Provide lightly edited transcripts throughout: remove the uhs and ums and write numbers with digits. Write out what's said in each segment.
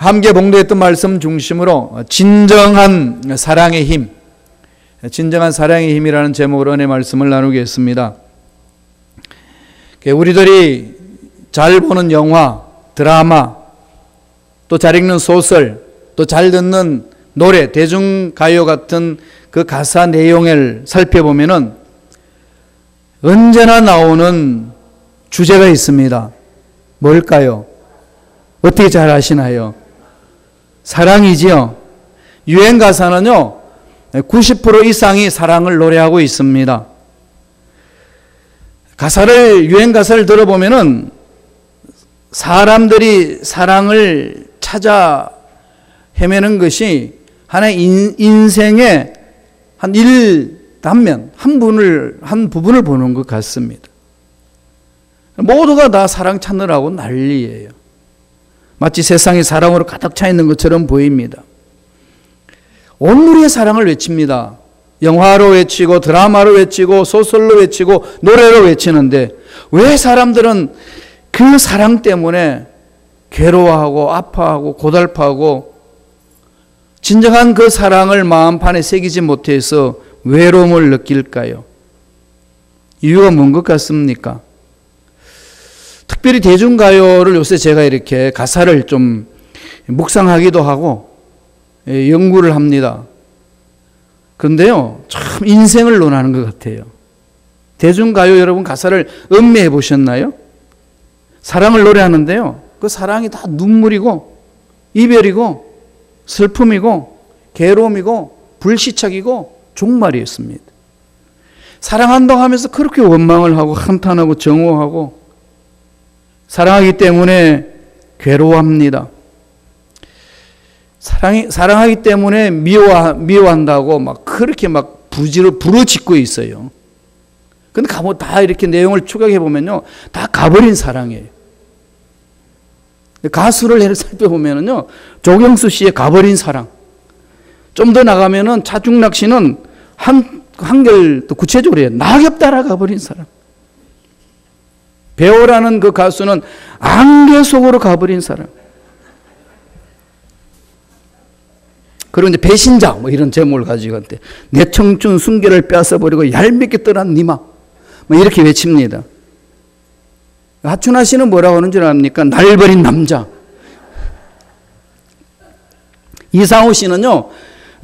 함께 봉독했던 말씀 중심으로 진정한 사랑의 힘, 진정한 사랑의 힘이라는 제목으로 은혜 말씀을 나누겠습니다. 우리들이 잘 보는 영화, 드라마, 또 잘 읽는 소설, 또 잘 듣는 노래, 대중가요 같은 그 가사 내용을 살펴보면은 언제나 나오는 주제가 있습니다. 뭘까요? 어떻게 잘 아시나요? 사랑이지요. 유행 가사는요, 90% 이상이 사랑을 노래하고 있습니다. 유행 가사를 들어보면은 사람들이 사랑을 찾아 헤매는 것이 하나의 인생의 한 단면, 한 부분을 보는 것 같습니다. 모두가 다 사랑 찾느라고 난리예요. 마치 세상이 사랑으로 가득 차 있는 것처럼 보입니다. 온누리의 사랑을 외칩니다. 영화로 외치고 드라마로 외치고 소설로 외치고 노래로 외치는데 왜 사람들은 그 사랑 때문에 괴로워하고 아파하고 고달파하고 진정한 그 사랑을 마음판에 새기지 못해서 외로움을 느낄까요? 이유가 뭔 것 같습니까? 특별히 대중가요를 요새 제가 이렇게 가사를 좀 묵상하기도 하고 연구를 합니다. 그런데요, 참 인생을 논하는 것 같아요. 대중가요 여러분 가사를 음미해 보셨나요? 사랑을 노래하는데요, 그 사랑이 다 눈물이고 이별이고 슬픔이고 괴로움이고 불시착이고 종말이었습니다. 사랑한다고 하면서 그렇게 원망을 하고 한탄하고 정오하고 사랑하기 때문에 괴로워합니다. 사랑하기 때문에 미워한다고 막 그렇게 막 부르짖고 있어요. 근데 다 이렇게 내용을 추격해 보면요, 다 가버린 사랑이에요. 가수를 살펴보면요, 조경수 씨의 가버린 사랑. 좀 더 나가면은 차중락 씨는 한결 더 구체적으로 해요. 낙엽 따라가 버린 사랑. 배우라는 그 가수는 안개 속으로 가버린 사람. 그리고 이제 배신자 뭐 이런 제목을 가지고 한때 내 청춘 순결을 빼앗아버리고 얄밉게 떠난 니마 뭐 이렇게 외칩니다. 하춘아 씨는 뭐라고 하는 줄 압니까? 날 버린 남자. 이상우 씨는요,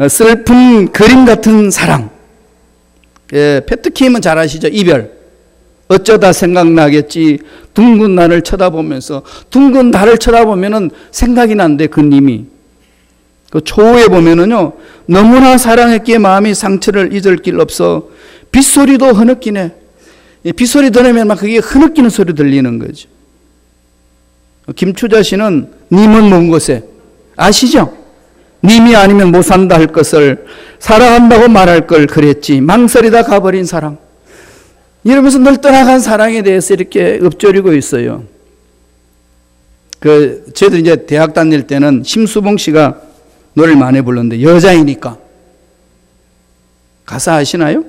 슬픈 그림 같은 사랑. 패트킴은 잘 아시죠? 이별. 어쩌다 생각나겠지. 둥근 달을 쳐다보면서, 둥근 달을 쳐다보면은 생각이 난대, 그 님이. 그 초호에 보면은요, 너무나 사랑했기에 마음이 상처를 잊을 길 없어. 빗소리도 흐느끼네. 빗소리 들으면 막 그게 흐느끼는 소리 들리는 거죠. 김추자 씨는 님은 먼 곳에. 아시죠? 님이 아니면 못 산다 할 것을 사랑한다고 말할 걸 그랬지. 망설이다 가버린 사랑. 이러면서 늘 떠나간 사랑에 대해서 이렇게 읊조리고 있어요. 저희도 이제 대학 다닐 때는 심수봉 씨가 노래를 많이 불렀는데, 여자이니까. 가사 아시나요?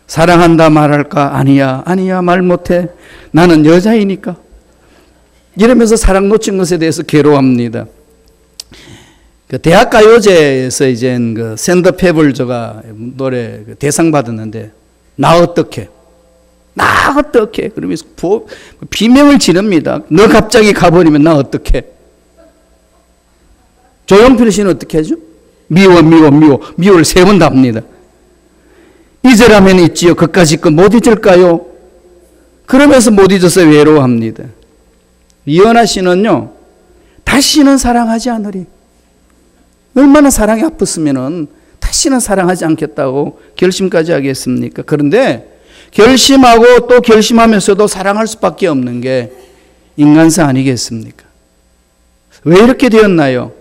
사랑한다 말할까? 아니야, 아니야, 말 못해. 나는 여자이니까. 이러면서 사랑 놓친 것에 대해서 괴로워합니다. 대학 가요제에서 이제 그 샌더 페블저가 노래 대상 받았는데, 나 어떡해? 나 어떡해? 그러면서 비명을 지릅니다. 너 갑자기 가버리면 나 어떡해? 조용필 씨는 어떻게 하죠? 미워. 미워를 3번 답니다. 잊으라면 잊지요. 그까짓 거 못 잊을까요? 그러면서 못 잊어서 외로워합니다. 이연아 씨는요, 다시는 사랑하지 않으리. 얼마나 사랑이 아팠으면은 다시는 사랑하지 않겠다고 결심까지 하겠습니까? 그런데 결심하고 또 결심하면서도 사랑할 수밖에 없는 게 인간사 아니겠습니까? 왜 이렇게 되었나요?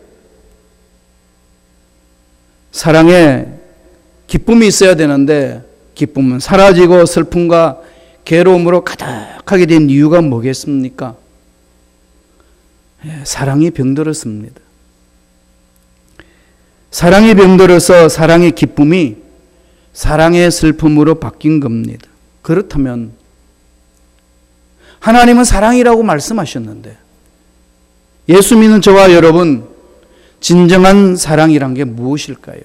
사랑에 기쁨이 있어야 되는데 기쁨은 사라지고 슬픔과 괴로움으로 가득하게 된 이유가 뭐겠습니까? 사랑이 병들었습니다. 사랑이 병들어서 사랑의 기쁨이 사랑의 슬픔으로 바뀐 겁니다. 그렇다면 하나님은 사랑이라고 말씀하셨는데 예수 믿는 저와 여러분, 진정한 사랑이란 게 무엇일까요?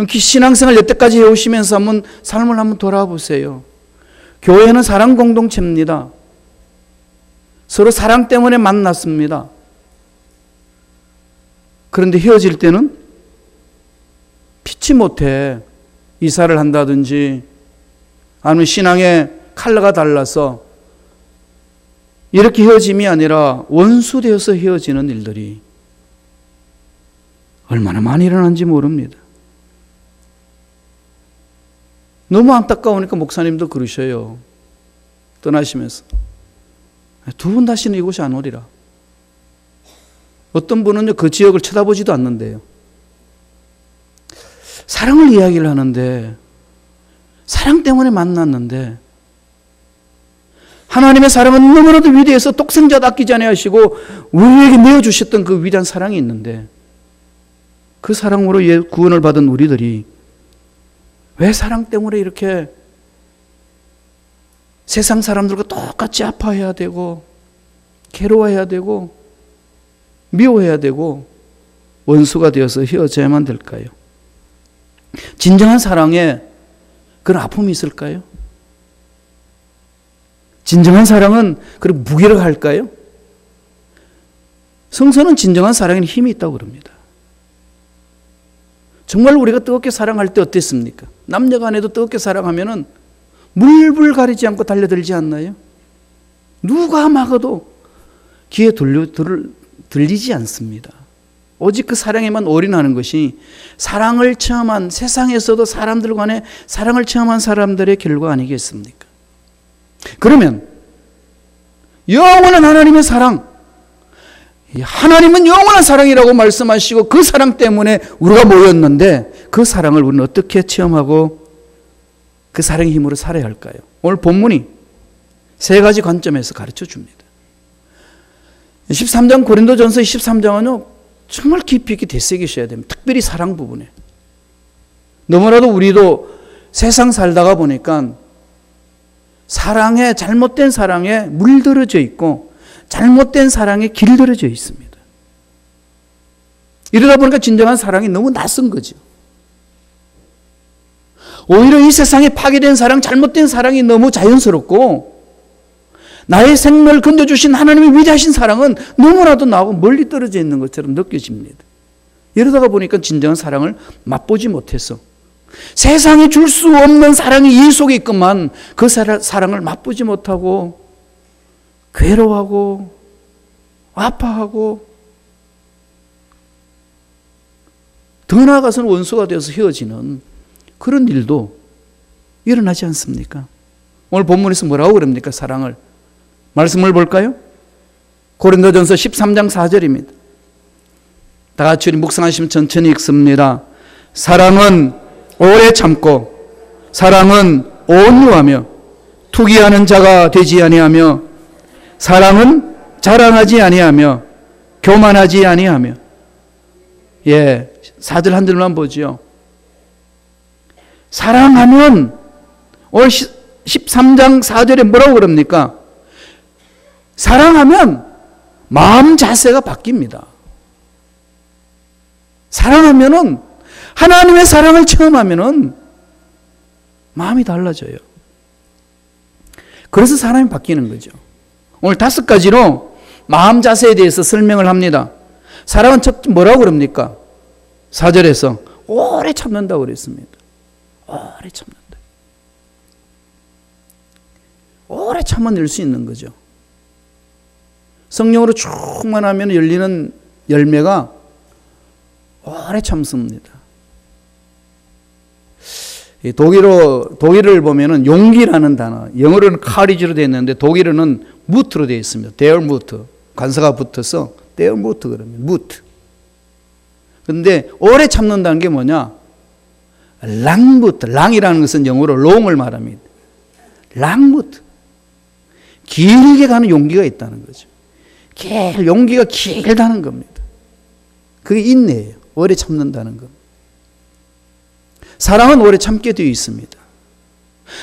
신앙생활 여태까지 해오시면서 삶을 한번 돌아보세요. 교회는 사랑 공동체입니다. 서로 사랑 때문에 만났습니다. 그런데 헤어질 때는 피치 못해 이사를 한다든지 아니면 신앙의 컬러가 달라서 이렇게 헤어짐이 아니라 원수되어서 헤어지는 일들이 얼마나 많이 일어난지 모릅니다. 너무 안타까우니까 목사님도 그러셔요. 떠나시면서 두 분 다시는 이곳에 안 오리라. 어떤 분은 그 지역을 쳐다보지도 않는데요. 사랑을 이야기를 하는데, 사랑 때문에 만났는데, 하나님의 사랑은 너무나도 위대해서 독생자도 아끼지 아니하시고 우리에게 내어주셨던 그 위대한 사랑이 있는데, 그 사랑으로 구원을 받은 우리들이 왜 사랑 때문에 이렇게 세상 사람들과 똑같이 아파해야 되고 괴로워해야 되고 미워해야 되고 원수가 되어서 헤어져야만 될까요? 진정한 사랑에 그런 아픔이 있을까요? 진정한 사랑은 그렇게 무기력할까요? 성서는 진정한 사랑에는 힘이 있다고 그럽니다. 정말 우리가 뜨겁게 사랑할 때 어땠습니까? 남녀 간에도 뜨겁게 사랑하면은 물불 가리지 않고 달려들지 않나요? 누가 막아도 귀에 들리지 않습니다. 오직 그 사랑에만 올인하는 것이 사랑을 체험한, 세상에서도 사람들 간에 사랑을 체험한 사람들의 결과 아니겠습니까? 그러면 영원한 하나님의 사랑, 하나님은 영원한 사랑이라고 말씀하시고 그 사랑 때문에 우리가 모였는데 그 사랑을 우리는 어떻게 체험하고 그 사랑의 힘으로 살아야 할까요? 오늘 본문이 세 가지 관점에서 가르쳐 줍니다. 13장 고린도전서 13장은요 정말 깊이 있게 되새기셔야 됩니다. 특별히 사랑 부분에. 너무나도 우리도 세상 살다가 보니까 사랑에, 잘못된 사랑에 물들어져 있고 잘못된 사랑에 길들여져 있습니다. 이러다 보니까 진정한 사랑이 너무 낯선 거죠. 오히려 이 세상에 파괴된 사랑, 잘못된 사랑이 너무 자연스럽고 나의 생명을 건져주신 하나님의 위대하신 사랑은 너무나도 나하고 멀리 떨어져 있는 것처럼 느껴집니다. 이러다가 보니까 진정한 사랑을 맛보지 못해서 세상에 줄 수 없는 사랑이 이 속에 있건만 그 사랑을 맛보지 못하고 괴로워하고 아파하고 더 나아가서는 원수가 되어서 헤어지는 그런 일도 일어나지 않습니까? 오늘 본문에서 뭐라고 그럽니까? 사랑을. 말씀을 볼까요? 고린도전서 13장 4절입니다. 다 같이 우리 묵상하시면 천천히 읽습니다. 사랑은 오래 참고 사랑은 온유하며 투기하는 자가 되지 아니하며 사랑은 자랑하지 아니하며 교만하지 아니하며. 4절 한 절만 보지요. 사랑하면 오늘 13장 4절에 뭐라고 그럽니까? 사랑하면 마음 자세가 바뀝니다. 사랑하면은 하나님의 사랑을 체험하면은 마음이 달라져요. 그래서 사람이 바뀌는 거죠. 오늘 5가지로 마음 자세에 대해서 설명을 합니다. 사랑은 첫 뭐라고 그럽니까? 4절에서 오래 참는다고 그랬습니다. 오래 참는다. 오래 참아낼 수 있는 거죠. 성령으로 충만하면 열리는 열매가 오래 참습니다. 독일어를 보면은 용기라는 단어, 영어로는 courage로 되어 있는데 독일어는 무트로 되어 있습니다. der Mut, 관사가 붙어서 der Mut 그러면 Mut. 그런데 오래 참는다는 게 뭐냐? 랑무트, 랑이라는 것은 영어로 long을 말합니다. 랑무트, 길게 가는 용기가 있다는 거죠. 용기가 길다는 겁니다. 그게 인내예요. 오래 참는다는 것. 사랑은 오래 참게 되어 있습니다.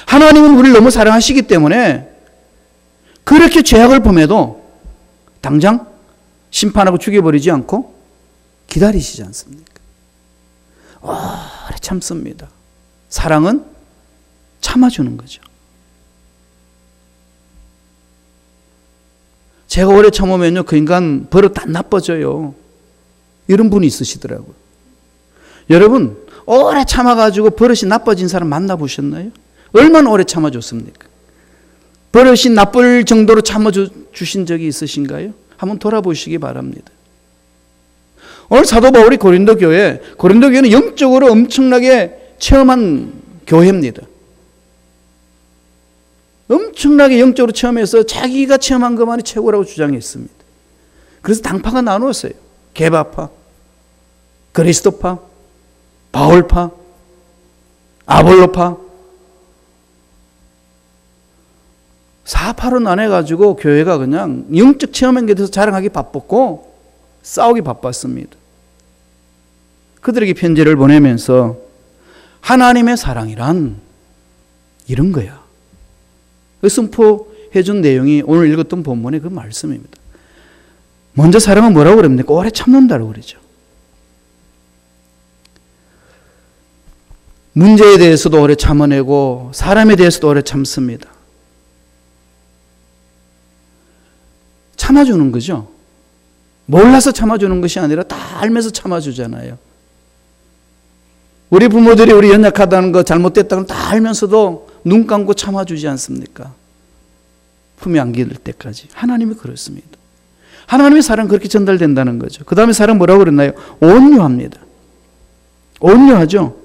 하나님은 우리를 너무 사랑하시기 때문에 그렇게 죄악을 범해도 당장 심판하고 죽여버리지 않고 기다리시지 않습니까? 오래 참습니다. 사랑은 참아주는 거죠. 제가 오래 참으면요, 그 인간 버릇 안 나빠져요. 이런 분이 있으시더라고요. 여러분, 오래 참아가지고 버릇이 나빠진 사람 만나보셨나요? 얼마나 오래 참아줬습니까? 버릇이 나쁠 정도로 참아주신 적이 있으신가요? 한번 돌아보시기 바랍니다. 오늘 사도 바울이 고린도 교회는 영적으로 엄청나게 체험한 교회입니다. 엄청나게 영적으로 체험해서 자기가 체험한 것만이 최고라고 주장했습니다. 그래서 당파가 나누었어요. 게바파, 그리스도파, 바울파, 아볼로파, 사파로 나눠가지고 교회가 그냥 영적 체험한 게 대해서 자랑하기 바빴고 싸우기 바빴습니다. 그들에게 편지를 보내면서 하나님의 사랑이란 이런 거야. 선포해 준 내용이 오늘 읽었던 본문의 그 말씀입니다. 먼저 사랑은 뭐라고 그럽니까? 오래 참는다고 그러죠. 문제에 대해서도 오래 참아내고 사람에 대해서도 오래 참습니다. 참아주는 거죠. 몰라서 참아주는 것이 아니라 다 알면서 참아주잖아요. 우리 부모들이 우리 연약하다는 거 잘못됐다는 거 다 알면서도 눈 감고 참아주지 않습니까? 품에 안길 때까지. 하나님이 그렇습니다. 하나님의 사랑은 그렇게 전달된다는 거죠. 그 다음에 사랑 뭐라고 그랬나요? 온유합니다. 온유하죠.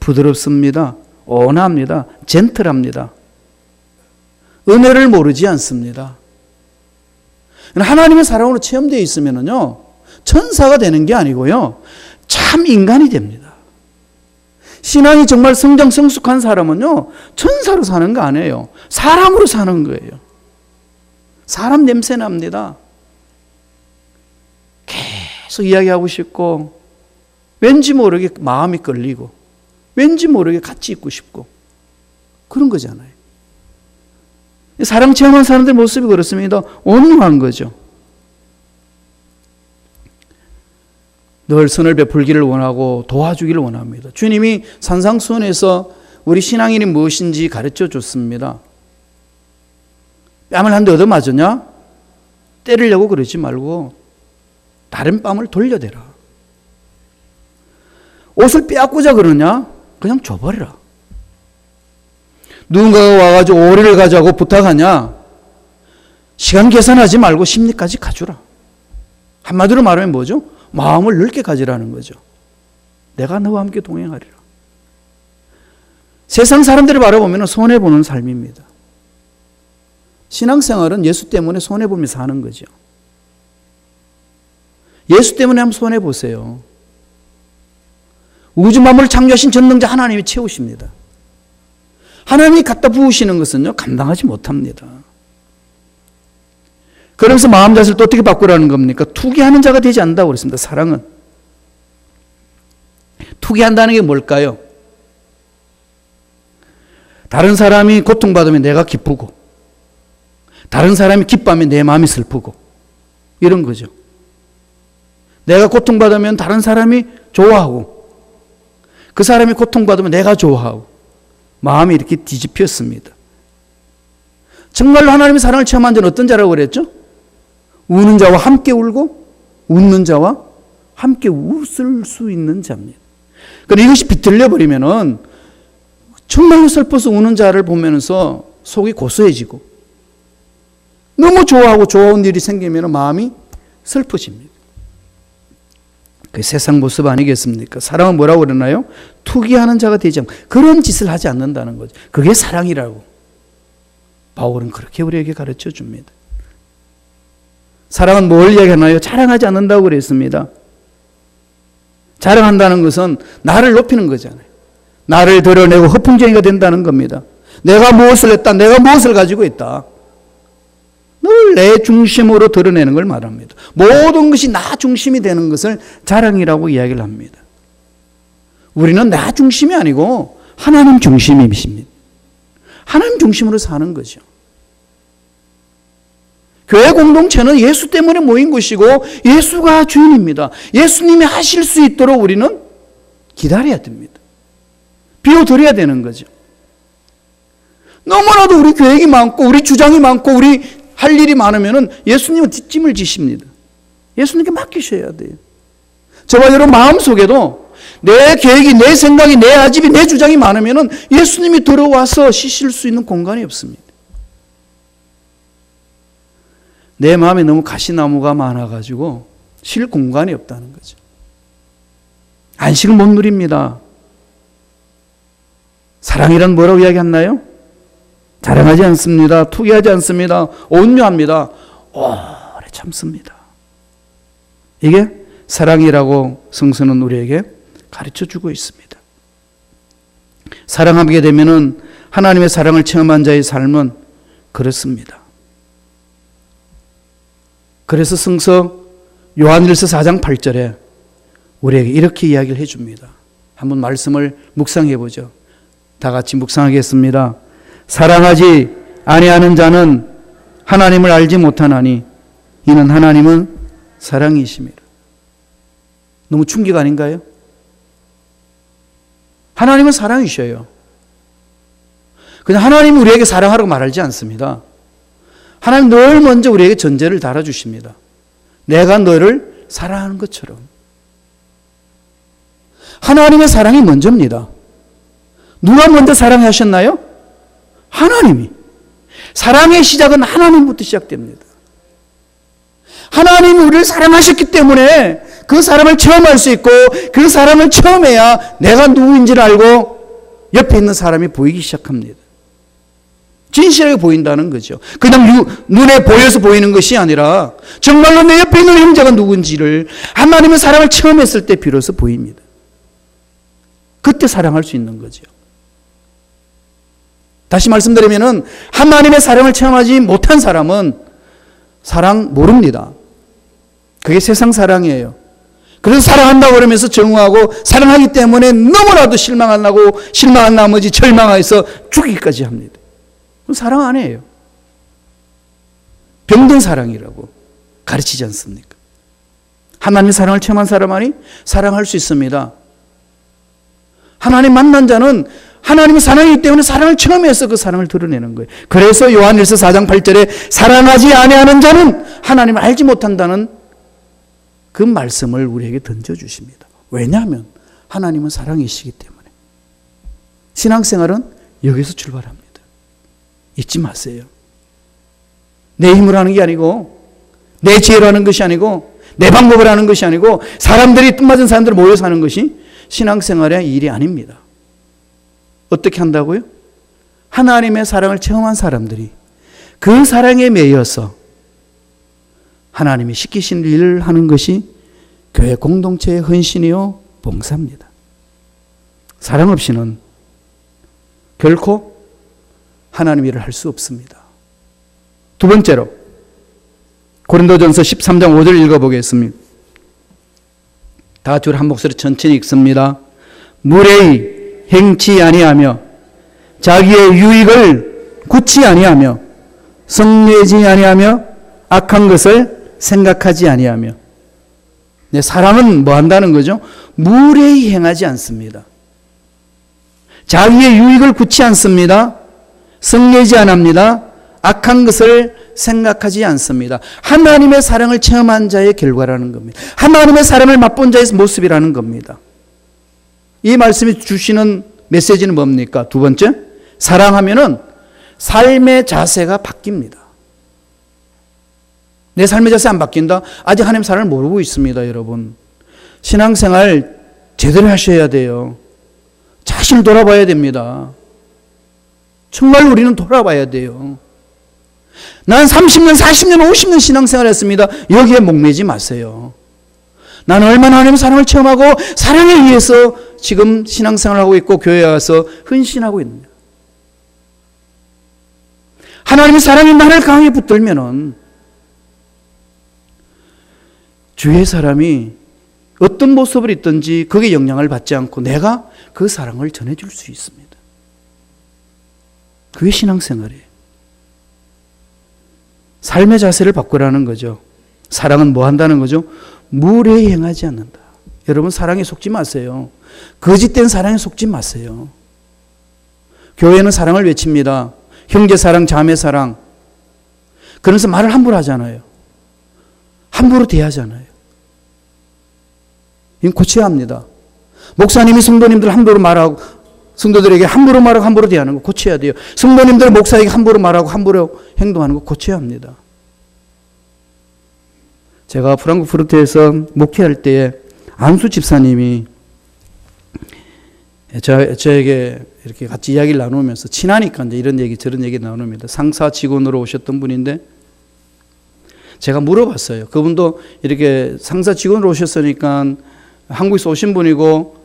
부드럽습니다. 온화합니다. 젠틀합니다. 은혜를 모르지 않습니다. 하나님의 사랑으로 체험되어 있으면요, 천사가 되는 게 아니고요, 참 인간이 됩니다. 신앙이 정말 성숙한 사람은요, 천사로 사는 거 아니에요. 사람으로 사는 거예요. 사람 냄새 납니다. 계속 이야기하고 싶고, 왠지 모르게 마음이 끌리고, 왠지 모르게 같이 있고 싶고, 그런 거잖아요. 사랑 체험한 사람들 모습이 그렇습니다. 온유한 거죠. 늘 선을 베풀기를 원하고 도와주기를 원합니다. 주님이 산상수훈에서 우리 신앙인이 무엇인지 가르쳐 줬습니다. 뺨을 한 대 얻어맞으냐? 때리려고 그러지 말고 다른 뺨을 돌려대라. 옷을 빼앗고자 그러냐? 그냥 줘버려라. 누군가가 와가지고 오리를 가자고 부탁하냐? 시간 계산하지 말고 심리까지 가주라. 한마디로 말하면 뭐죠? 마음을 넓게 가지라는 거죠. 내가 너와 함께 동행하리라. 세상 사람들을 바라보면 손해보는 삶입니다. 신앙생활은 예수 때문에 손해보며 사는 거죠. 예수 때문에 한번 손해보세요. 우주 만물을 창조하신 전능자 하나님이 채우십니다. 하나님이 갖다 부으시는 것은요, 감당하지 못합니다. 그러면서 마음 자세를 또 어떻게 바꾸라는 겁니까? 투기하는 자가 되지 않는다고 그랬습니다. 사랑은. 투기한다는 게 뭘까요? 다른 사람이 고통받으면 내가 기쁘고, 다른 사람이 기뻐하면 내 마음이 슬프고, 이런 거죠. 내가 고통받으면 다른 사람이 좋아하고, 그 사람이 고통받으면 내가 좋아하고, 마음이 이렇게 뒤집혔습니다. 정말로 하나님의 사랑을 체험한 자는 어떤 자라고 그랬죠? 우는 자와 함께 울고 웃는 자와 함께 웃을 수 있는 자입니다. 그런데 이것이 비틀려 버리면은 정말로 슬퍼서 우는 자를 보면서 속이 고소해지고 너무 좋아하고 좋은 일이 생기면 마음이 슬퍼집니다. 그 세상 모습 아니겠습니까? 사랑은 뭐라고 그러나요? 투기하는 자가 되지 않고 그런 짓을 하지 않는다는 거죠. 그게 사랑이라고 바울은 그렇게 우리에게 가르쳐 줍니다. 사랑은 뭘 이야기하나요? 자랑하지 않는다고 그랬습니다. 자랑한다는 것은 나를 높이는 거잖아요. 나를 드러내고 허풍쟁이가 된다는 겁니다. 내가 무엇을 했다, 내가 무엇을 가지고 있다, 늘 내 중심으로 드러내는 걸 말합니다. 모든 것이 나 중심이 되는 것을 자랑이라고 이야기를 합니다. 우리는 나 중심이 아니고 하나님 중심이십니다. 하나님 중심으로 사는 거죠. 교회 공동체는 예수 때문에 모인 것이고 예수가 주인입니다. 예수님이 하실 수 있도록 우리는 기다려야 됩니다. 비워드려야 되는 거죠. 너무나도 우리 계획이 많고 우리 주장이 많고 우리 할 일이 많으면 예수님은 뒷짐을 지십니다. 예수님께 맡기셔야 돼요. 저와 여러분 마음속에도 내 계획이, 내 생각이, 내 아집이, 내 주장이 많으면 예수님이 들어와서 쉬실 수 있는 공간이 없습니다. 내 마음에 너무 가시나무가 많아가지고 쉴 공간이 없다는 거죠. 안식을 못 누립니다. 사랑이란 뭐라고 이야기했나요? 자랑하지 않습니다. 투기하지 않습니다. 온유합니다. 오래 참습니다. 이게 사랑이라고 성서는 우리에게 가르쳐주고 있습니다. 사랑하게 되면은 하나님의 사랑을 체험한 자의 삶은 그렇습니다. 그래서 성서 요한일서 4장 8절에 우리에게 이렇게 이야기를 해줍니다. 한번 말씀을 묵상해 보죠. 다 같이 묵상하겠습니다. 사랑하지 아니하는 자는 하나님을 알지 못하나니 이는 하나님은 사랑이심이라. 너무 충격 아닌가요? 하나님은 사랑이셔요. 그냥 하나님이 우리에게 사랑하라고 말하지 않습니다. 하나님 늘 먼저 우리에게 전제를 달아주십니다. 내가 너를 사랑하는 것처럼. 하나님의 사랑이 먼저입니다. 누가 먼저 사랑하셨나요? 하나님이. 사랑의 시작은 하나님부터 시작됩니다. 하나님이 우리를 사랑하셨기 때문에 그 사람을 체험할 수 있고 그 사람을 체험해야 내가 누구인지를 알고 옆에 있는 사람이 보이기 시작합니다. 진실하게 보인다는 거죠. 그냥 눈에 보여서 보이는 것이 아니라 정말로 내 옆에 있는 형제가 누군지를 하나님의 사랑을 체험했을 때 비로소 보입니다. 그때 사랑할 수 있는 거죠. 다시 말씀드리면은 하나님의 사랑을 체험하지 못한 사람은 사랑 모릅니다. 그게 세상 사랑이에요. 그래서 사랑한다고 그러면서 정오하고 사랑하기 때문에 너무나도 실망한 나머지 절망해서 죽이기까지 합니다. 그건 사랑 아니에요. 병든 사랑이라고 가르치지 않습니까? 하나님의 사랑을 체험한 사람만이 사랑할 수 있습니다. 하나님 만난 자는 하나님의 사랑이기 때문에 사랑을 체험해서 그 사랑을 드러내는 거예요. 그래서 요한일서 4장 8절에 사랑하지 아니하는 자는 하나님을 알지 못한다는 그 말씀을 우리에게 던져주십니다. 왜냐하면 하나님은 사랑이시기 때문에. 신앙생활은 여기서 출발합니다. 잊지 마세요. 내 힘으로 하는 게 아니고 내 지혜로 하는 것이 아니고 내 방법으로 하는 것이 아니고 사람들이 뜻맞은 사람들 모여서 하는 것이 신앙생활의 일이 아닙니다. 어떻게 한다고요? 하나님의 사랑을 체험한 사람들이 그 사랑에 매여서 하나님이 시키신 일을 하는 것이 교회 공동체의 헌신이요 봉사입니다. 사랑 없이는 결코 하나님 일을 할 수 없습니다. 두 번째로 고린도전서 13장 5절 읽어보겠습니다. 다 같이 한 목소리 천천히 읽습니다. 무례히 행치 아니하며 자기의 유익을 굳지 아니하며 성내지 아니하며 악한 것을 생각하지 아니하며. 네, 사람은 뭐 한다는 거죠? 무례히 행하지 않습니다. 자기의 유익을 굳지 않습니다. 성내지 않습니다. 악한 것을 생각하지 않습니다. 하나님의 사랑을 체험한 자의 결과라는 겁니다. 하나님의 사랑을 맛본 자의 모습이라는 겁니다. 이 말씀이 주시는 메시지는 뭡니까? 두 번째, 사랑하면은 삶의 자세가 바뀝니다. 내 삶의 자세 안 바뀐다? 아직 하나님 사랑을 모르고 있습니다, 여러분. 신앙생활 제대로 하셔야 돼요. 자신을 돌아봐야 됩니다. 정말 우리는 돌아봐야 돼요. 난 30년, 40년, 50년 신앙생활 했습니다. 여기에 목매지 마세요. 나는 얼마나 하나님의 사랑을 체험하고 사랑에 의해서 지금 신앙생활을 하고 있고 교회에 와서 헌신하고 있느냐. 하나님의 사랑이 나를 강하게 붙들면은 주위의 사람이 어떤 모습을 있든지 거기에 영향을 받지 않고 내가 그 사랑을 전해줄 수 있습니다. 그게 신앙생활이에요. 삶의 자세를 바꾸라는 거죠. 사랑은 뭐 한다는 거죠? 물에 행하지 않는다. 여러분 사랑에 속지 마세요. 거짓된 사랑에 속지 마세요. 교회는 사랑을 외칩니다. 형제 사랑, 자매 사랑. 그래서 말을 함부로 하잖아요. 함부로 대하잖아요. 이건 고쳐야 합니다. 목사님이 성도님들 함부로 말하고 성도들에게 함부로 말하고 함부로 대하는 거 고쳐야 돼요. 성도님들 목사에게 함부로 말하고 함부로 행동하는 거 고쳐야 합니다. 제가 프랑크푸르트에서 목회할 때에 안수 집사님이 저에게 이렇게 같이 이야기를 나누면서 친하니까 이제 이런 얘기 저런 얘기 나눕니다. 상사 직원으로 오셨던 분인데 제가 물어봤어요. 그분도 이렇게 상사 직원으로 오셨으니까 한국에서 오신 분이고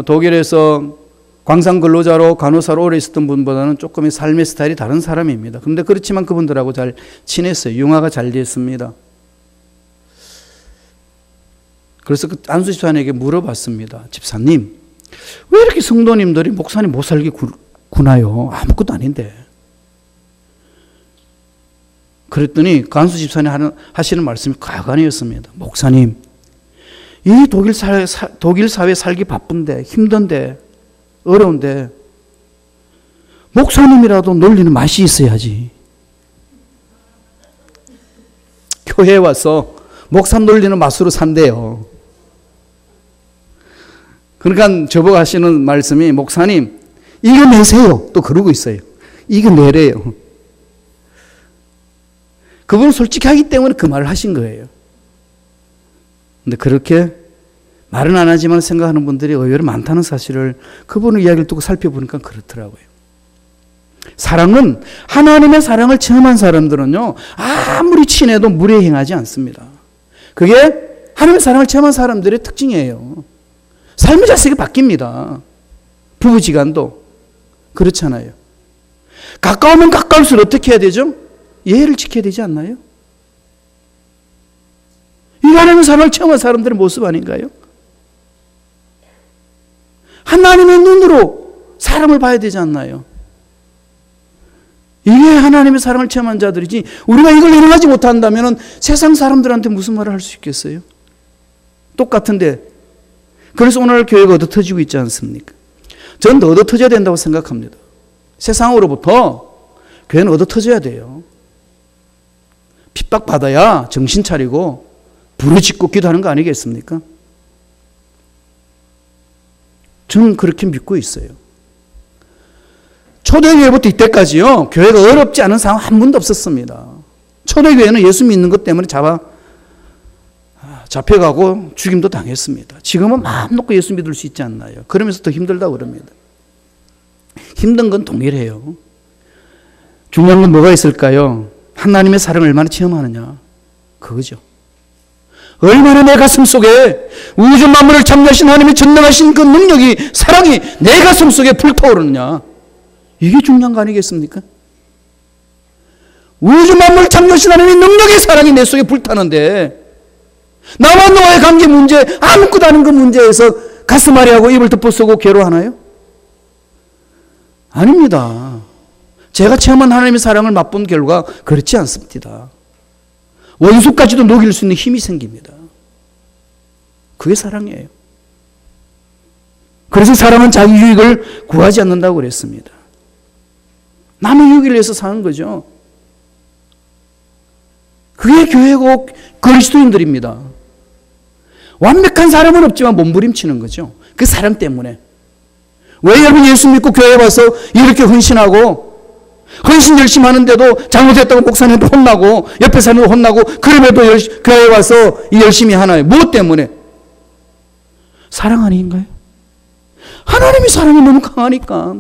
독일에서 광산 근로자로 간호사로 오래 있었던 분보다는 조금 삶의 스타일이 다른 사람입니다. 그런데 그렇지만 그분들하고 잘 친했어요. 융화가 잘 됐습니다. 그래서 그 안수 집사님에게 물어봤습니다. 집사님, 왜 이렇게 성도님들이 목사님 못 살게 구나요? 아무것도 아닌데. 그랬더니 그 안수 집사님 하시는 말씀이 가관이었습니다. 목사님, 이 독일 사회 살기 바쁜데 힘든데 어려운데 목사님이라도 놀리는 맛이 있어야지. 교회에 와서 목사 놀리는 맛으로 산대요. 그러니까 저보고 하시는 말씀이 목사님 이겨내세요. 또 그러고 있어요. 이겨내래요. 그분은 솔직히 하기 때문에 그 말을 하신 거예요. 근데 그렇게 말은 안 하지만 생각하는 분들이 의외로 많다는 사실을 그분의 이야기를 두고 살펴보니까 그렇더라고요. 사랑은 하나님의 사랑을 체험한 사람들은요 아무리 친해도 물에 행하지 않습니다. 그게 하나님의 사랑을 체험한 사람들의 특징이에요. 삶의 자세가 바뀝니다. 부부지간도 그렇잖아요. 가까우면 가까울수록 어떻게 해야 되죠? 예의를 지켜야 되지 않나요? 이 하나님의 사랑을 체험한 사람들의 모습 아닌가요? 하나님의 눈으로 사람을 봐야 되지 않나요? 이게 하나님의 사랑을 체험한 자들이지 우리가 이걸 일어나지 못한다면 세상 사람들한테 무슨 말을 할 수 있겠어요? 똑같은데 그래서 오늘 교회가 얻어터지고 있지 않습니까? 저는 얻어터져야 된다고 생각합니다. 세상으로부터 교회는 얻어터져야 돼요. 핍박받아야 정신 차리고 부르짖고 기도하는 거 아니겠습니까? 저는 그렇게 믿고 있어요. 초대교회부터 이때까지요 교회가 어렵지 않은 상황 한 번도 없었습니다. 초대교회는 예수 믿는 것 때문에 잡혀가고 죽임도 당했습니다. 지금은 마음 놓고 예수 믿을 수 있지 않나요? 그러면서 더 힘들다고 그럽니다. 힘든 건 동일해요. 중요한 건 뭐가 있을까요? 하나님의 사랑을 얼마나 체험하느냐 그거죠. 얼마나 내 가슴 속에 우주 만물을 창조하신 하나님의 전능하신 그 능력이 사랑이 내 가슴 속에 불타오르느냐 이게 중요한 거 아니겠습니까? 우주 만물을 창조하신 하나님의 능력의 사랑이 내 속에 불타는데 나와 너와의 관계 문제 아무것도 아닌 그 문제에서 가슴 아래하고 입을 덮어쓰고 괴로워하나요? 아닙니다. 제가 체험한 하나님의 사랑을 맛본 결과 그렇지 않습니다. 원수까지도 녹일 수 있는 힘이 생깁니다. 그게 사랑이에요. 그래서 사랑은 자기 유익을 구하지 않는다고 그랬습니다. 남의 유익을 위해서 사는 거죠. 그게 교회고 그리스도인들입니다. 완벽한 사람은 없지만 몸부림치는 거죠. 그 사랑 때문에. 왜 여러분 예수 믿고 교회에 와서 이렇게 헌신하고 헌신 열심히 하는데도 잘못했다고 목사님도 혼나고 옆에 사람도 혼나고 그럼에도 교회에 와서 열심히 하나요? 무엇 때문에? 사랑 아닌가요? 하나님의 사랑이 너무 강하니까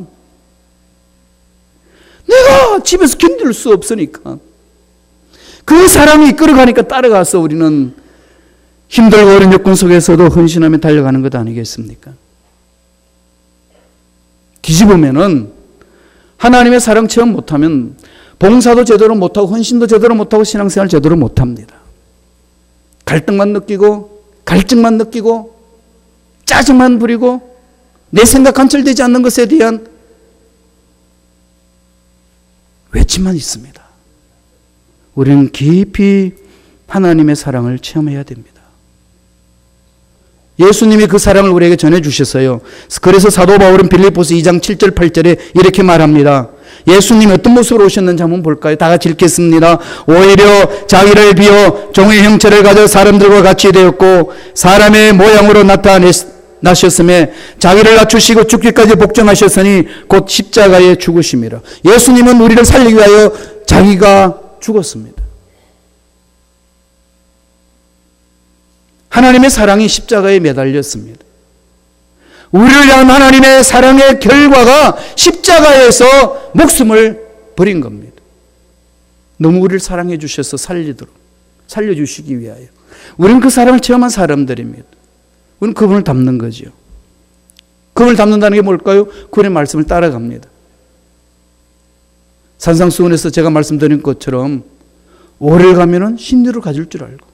내가 집에서 견딜 수 없으니까 그 사랑이 이끌어가니까 따라가서 우리는 힘들고 어려운 여건 속에서도 헌신하며 달려가는 것 아니겠습니까? 뒤집으면은 하나님의 사랑 체험 못하면 봉사도 제대로 못하고 헌신도 제대로 못하고 신앙생활 제대로 못합니다. 갈등만 느끼고 갈증만 느끼고 짜증만 부리고 내 생각 관철되지 않는 것에 대한 외침만 있습니다. 우리는 깊이 하나님의 사랑을 체험해야 됩니다. 예수님이 그 사랑을 우리에게 전해주셨어요. 그래서 사도 바울은 빌립보서 2장 7절 8절에 이렇게 말합니다. 예수님이 어떤 모습으로 오셨는지 한번 볼까요? 다 같이 읽겠습니다. 오히려 자기를 비워 종의 형체를 가져 사람들과 같이 되었고 사람의 모양으로 나셨음에 자기를 낮추시고 죽기까지 복종하셨으니 곧 십자가에 죽으심이라. 예수님은 우리를 살리기 위하여 자기가 죽었습니다. 하나님의 사랑이 십자가에 매달렸습니다. 우리를 향한 하나님의 사랑의 결과가 십자가에서 목숨을 버린 겁니다. 너무 우리를 사랑해 주셔서 살려주시기 위하여. 우리는 그 사랑을 체험한 사람들입니다. 우리는 그분을 닮는 거죠. 그분을 닮는다는 게 뭘까요? 그분의 말씀을 따라갑니다. 산상수훈에서 제가 말씀드린 것처럼 오래를 가면은 신유를 가질 줄 알고,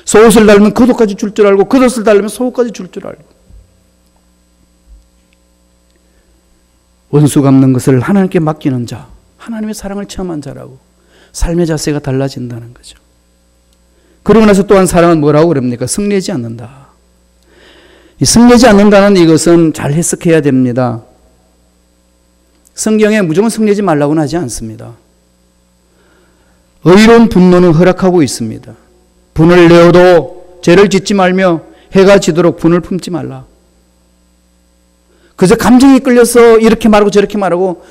속옷을 달면 겉옷까지 줄 줄 알고, 겉옷을 달면 속옷까지 줄 줄 알고, 원수 갚는 것을 하나님께 맡기는 자, 하나님의 사랑을 체험한 자라고 삶의 자세가 달라진다는 거죠. 그러고 나서 또한 사랑은 뭐라고 그럽니까? 승리하지 않는다. 이 승리하지 않는다는 이것은 잘 해석해야 됩니다. 성경에 무조건 승리하지 말라고는 하지 않습니다. 의로운 분노는 허락하고 있습니다. 분을 내어도 죄를 짓지 말며 해가 지도록 분을 품지 말라. 그저 감정이 끌려서 이렇게 말하고 저렇게 말하고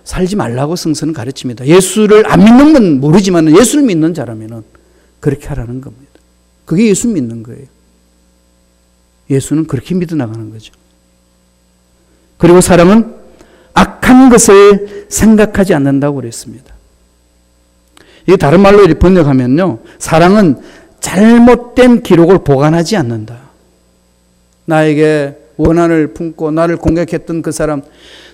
살지 말라고 성서는 가르칩니다. 예수를 안 믿는 건 모르지만 예수를 믿는 자라면 그렇게 하라는 겁니다. 그게 예수 믿는 거예요. 예수는 그렇게 믿어 나가는 거죠. 그리고 사랑은 악한 것을 생각하지 않는다고 그랬습니다. 이게 다른 말로 번역하면요, 사랑은 잘못된 기록을 보관하지 않는다. 나에게 원한을 품고 나를 공격했던 그 사람,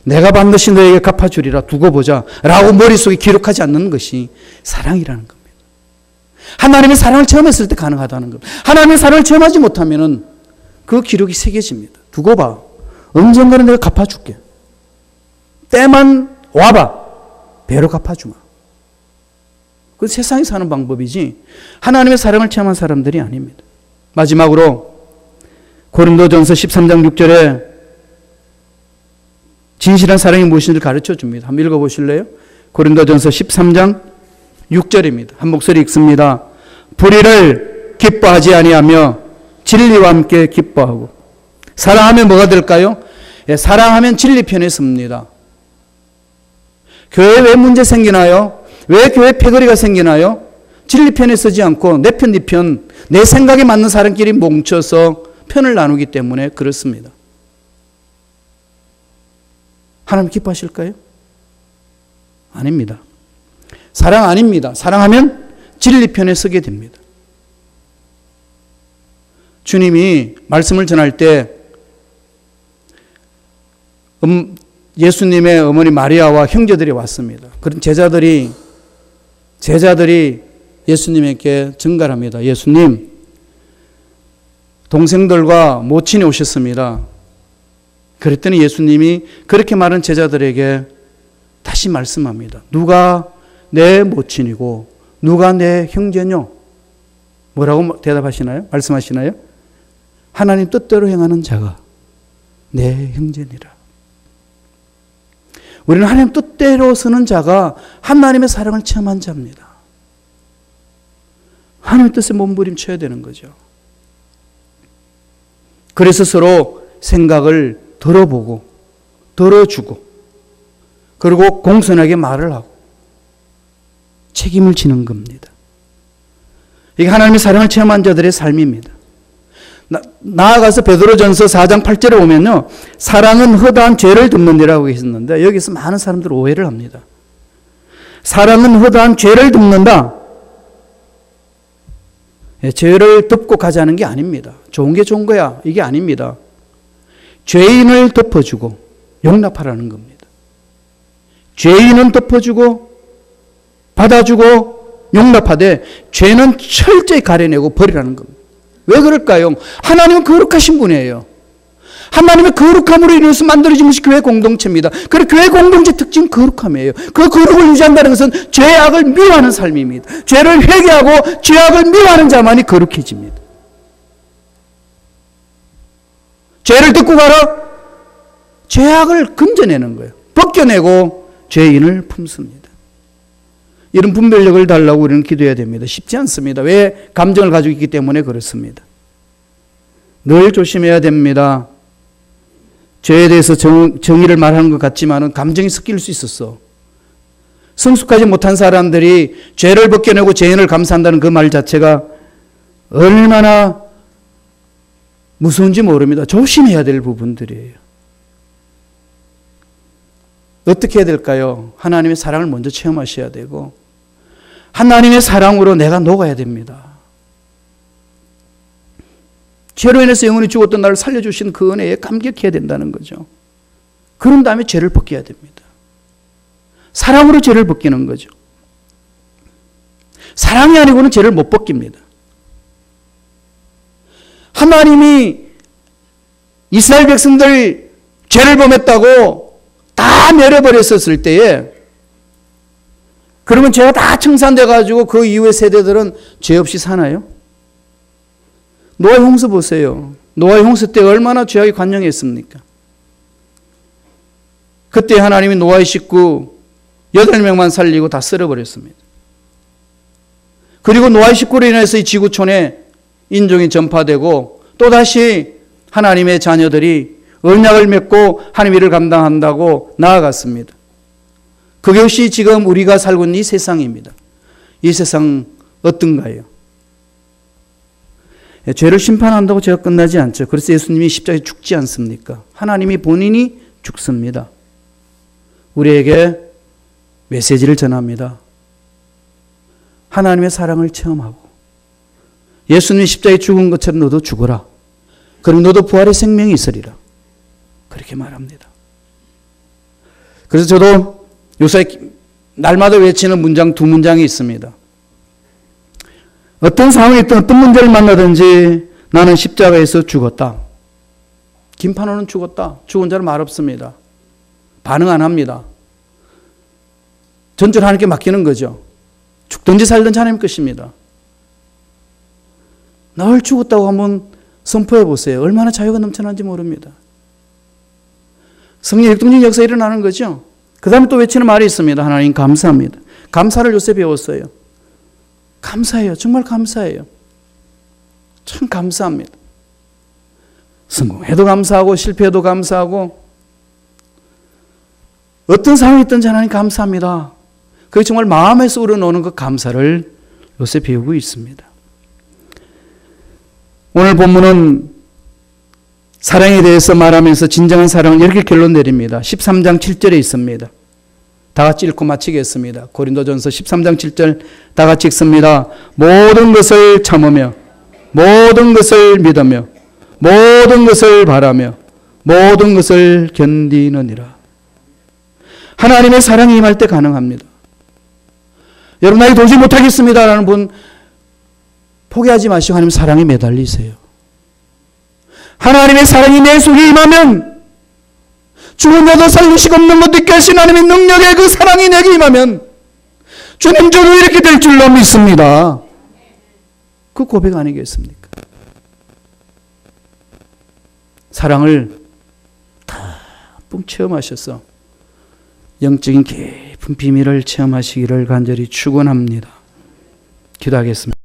내가 반드시 너에게 갚아주리라, 두고 보자 라고 머릿속에 기록하지 않는 것이 사랑이라는 겁니다. 하나님의 사랑을 체험했을 때 가능하다는 겁니다. 하나님의 사랑을 체험하지 못하면 그 기록이 새겨집니다. 두고 봐, 언젠가는 내가 갚아줄게, 때만 와봐, 배로 갚아주마. 그 세상이 사는 방법이지 하나님의 사랑을 체험한 사람들이 아닙니다. 마지막으로 고린도전서 13장 6절에 진실한 사랑이 무엇인지를 가르쳐 줍니다. 한번 읽어보실래요? 고린도전서 13장 6절입니다. 한 목소리 읽습니다. 불의를 기뻐하지 아니하며 진리와 함께 기뻐하고. 사랑하면 뭐가 될까요? 예, 사랑하면 진리 편에 섭니다. 교회에 왜 문제 생기나요? 왜 교회 패거리가 생기나요? 진리 편에 서지 않고 내 편, 네 편, 내 생각에 맞는 사람끼리 뭉쳐서 편을 나누기 때문에 그렇습니다. 하나님 기뻐하실까요? 아닙니다. 사랑 아닙니다. 사랑하면 진리 편에 서게 됩니다. 주님이 말씀을 전할 때 예수님의 어머니 마리아와 형제들이 왔습니다. 그런 제자들이 예수님에게 증가합니다. 예수님, 동생들과 모친이 오셨습니다. 그랬더니 예수님이 그렇게 말한 제자들에게 다시 말씀합니다. 누가 내 모친이고 누가 내 형제뇨? 뭐라고 대답하시나요? 말씀하시나요? 하나님 뜻대로 행하는 자가 내 형제니라. 우리는 하나님 뜻대로 서는 자가 하나님의 사랑을 체험한 자입니다. 하나님의 뜻에 몸부림쳐야 되는 거죠. 그래서 서로 생각을 들어보고 들어주고 그리고 공손하게 말을 하고 책임을 지는 겁니다. 이게 하나님의 사랑을 체험한 자들의 삶입니다. 나아가서 베드로전서 4장 8절에 보면요, 사랑은 허다한 죄를 덮는다라고 했었는데 여기서 많은 사람들이 오해를 합니다. 사랑은 허다한 죄를 덮는다. 죄를 덮고 가자는 게 아닙니다. 좋은 게 좋은 거야, 이게 아닙니다. 죄인을 덮어주고 용납하라는 겁니다. 죄인은 덮어주고 받아주고 용납하되 죄는 철저히 가려내고 버리라는 겁니다. 왜 그럴까요? 하나님은 거룩하신 분이에요. 하나님의 거룩함으로 인해서 만들어진 것이 교회 공동체입니다. 그리고 교회 공동체 특징은 거룩함이에요. 그 거룩을 유지한다는 것은 죄악을 미워하는 삶입니다. 죄를 회개하고 죄악을 미워하는 자만이 거룩해집니다. 죄를 듣고 가라? 죄악을 건져내는 거예요. 벗겨내고 죄인을 품습니다. 이런 분별력을 달라고 우리는 기도해야 됩니다. 쉽지 않습니다. 왜? 감정을 가지고 있기 때문에 그렇습니다. 늘 조심해야 됩니다. 죄에 대해서 정의를 말하는 것 같지만 감정이 섞일 수 있었어. 성숙하지 못한 사람들이 죄를 벗겨내고 죄인을 감사한다는 그 말 자체가 얼마나 무서운지 모릅니다. 조심해야 될 부분들이에요. 어떻게 해야 될까요? 하나님의 사랑을 먼저 체험하셔야 되고 하나님의 사랑으로 내가 녹아야 됩니다. 죄로 인해서 영혼이 죽었던 나를 살려주신 그 은혜에 감격해야 된다는 거죠. 그런 다음에 죄를 벗겨야 됩니다. 사랑으로 죄를 벗기는 거죠. 사랑이 아니고는 죄를 못 벗깁니다. 하나님이 이스라엘 백성들 죄를 범했다고 다 멸해버렸었을 때에 그러면 죄가 다 청산돼가지고 그 이후의 세대들은 죄 없이 사나요? 노아의 홍수 보세요. 노아의 홍수 때 얼마나 죄악이 관영했습니까? 그때 하나님이 노아의 식구 8명만 살리고 다 쓸어버렸습니다. 그리고 노아의 식구로 인해서 이 지구촌에 인종이 전파되고 또다시 하나님의 자녀들이 언약을 맺고 하나님의 일을 감당한다고 나아갔습니다. 그것이 지금 우리가 살고 있는 이 세상입니다. 이 세상 어떤가요? 죄를 심판한다고 죄가 끝나지 않죠. 그래서 예수님이 십자가에 죽지 않습니까? 하나님이 본인이 죽습니다. 우리에게 메시지를 전합니다. 하나님의 사랑을 체험하고 예수님이 십자가에 죽은 것처럼 너도 죽어라. 그럼 너도 부활의 생명이 있으리라. 그렇게 말합니다. 그래서 저도 요새 날마다 외치는 문장 2문장이 있습니다. 어떤 상황에 있든 어떤 문제를 만나든지 나는 십자가에서 죽었다. 김판호는 죽었다. 죽은 자는 말 없습니다. 반응 안 합니다. 전적으로 하나님께 맡기는 거죠. 죽든지 살든지 하나님 것입니다. 널 죽었다고 한번 선포해 보세요. 얼마나 자유가 넘쳐나는지 모릅니다. 성령 역동적 역사 일어나는 거죠. 그 다음에 또 외치는 말이 있습니다. 하나님 감사합니다. 감사를 요새 배웠어요. 감사해요. 정말 감사해요. 참 감사합니다. 성공해도 감사하고 실패해도 감사하고 어떤 상황이 있든지 하나님 감사합니다. 그게 정말 마음에서 우러나오는 그 감사를 요새 배우고 있습니다. 오늘 본문은 사랑에 대해서 말하면서 진정한 사랑을 이렇게 결론 내립니다. 13장 7절에 있습니다. 다 같이 읽고 마치겠습니다. 고린도전서 13장 7절 다 같이 읽습니다. 모든 것을 참으며 모든 것을 믿으며 모든 것을 바라며 모든 것을 견디느니라. 하나님의 사랑이 임할 때 가능합니다. 여러분 나이 도저히 못하겠습니다라는 분 포기하지 마시고 하나님 사랑에 매달리세요. 하나님의 사랑이 내 속에 임하면 죽은 자도 살리시고 없는 것 있게 하신 하나님의 능력에 그 사랑이 내게 임하면 주님 저도 이렇게 될 줄로 믿습니다. 그 고백 아니겠습니까? 사랑을 다 체험하셔서 영적인 깊은 비밀을 체험하시기를 간절히 축원합니다. 기도하겠습니다.